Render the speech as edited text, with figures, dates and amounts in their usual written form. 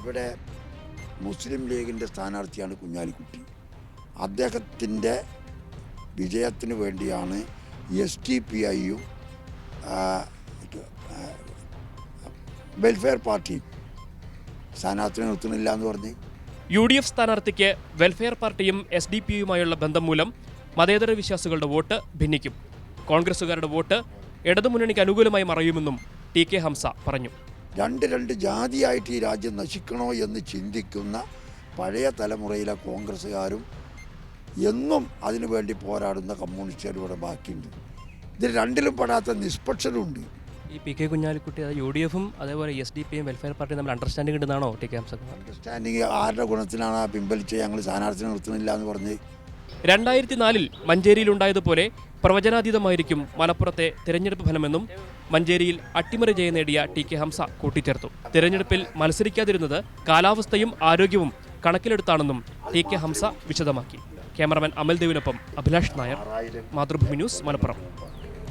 ഇവിടെ മുസ്ലിം ലീഗിൻ്റെ സ്ഥാനാർത്ഥിയാണ് കുഞ്ഞാലിക്കുട്ടി. അദ്ദേഹത്തിൻ്റെ വിജയത്തിന് വേണ്ടിയാണ് SDPIയും വെൽഫെയർ പാർട്ടിയും സ്ഥാനാർത്ഥിനെ നിർത്തുന്നില്ല എന്ന് പറഞ്ഞ്. UDF സ്ഥാനാർത്ഥിക്ക് വെൽഫെയർ പാർട്ടിയും SDPയുമായുള്ള ബന്ധം മൂലം മതേതര വിശ്വാസികളുടെ വോട്ട് ഭിന്നിക്കും. കോൺഗ്രസുകാരുടെ വോട്ട് ഇടതുമുന്നണിക്ക് അനുകൂലമായി മറയുമെന്നും TK ഹംസ പറഞ്ഞു. രണ്ട് ജാതിയായിട്ട് ഈ രാജ്യം നശിക്കണോ എന്ന് ചിന്തിക്കുന്ന പഴയ തലമുറയിലെ കോൺഗ്രസ്സുകാരും എന്നും അതിനുവേണ്ടി പോരാടുന്ന കമ്മ്യൂണിസ്റ്റുകാരും ഇവിടെ ബാക്കിയുണ്ട്. ഇതിൽ രണ്ടിലും പെടാത്ത നിഷ്പക്ഷരുണ്ട്. ഈ PK കുഞ്ഞാലിക്കുട്ടി UDFും അതേപോലെ SDPയും വെൽഫെയർ പാർട്ടിയും തമ്മിൽ അണ്ടർസ്റ്റാൻഡിംഗ് ഉണ്ടെന്നാണോ TK ഹംസ? അണ്ടർസ്റ്റാൻഡിങ് ആരുടെ ഗുണത്തിനാണ് പിൻവലിച്ച് ഞങ്ങൾ സ്ഥാനാർത്ഥിനെ നിർത്തുന്നില്ല എന്ന് പറഞ്ഞ്? 2004 മഞ്ചേരിയിലുണ്ടായതുപോലെ പ്രവചനാതീതമായിരിക്കും മലപ്പുറത്തെ തിരഞ്ഞെടുപ്പ് ഫലമെന്നും മഞ്ചേരിയിൽ അട്ടിമറി ജയം നേടിയ TK ഹംസ കൂട്ടിച്ചേർത്തു. തിരഞ്ഞെടുപ്പിൽ മത്സരിക്കാതിരുന്നത് കാലാവസ്ഥയും ആരോഗ്യവും കണക്കിലെടുത്താണെന്നും TK ഹംസ വിശദമാക്കി. ക്യാമറമാൻ അമൽ ദേവിനൊപ്പം അഭിലാഷ് നായർ, മാതൃഭൂമി ന്യൂസ്, മലപ്പുറം.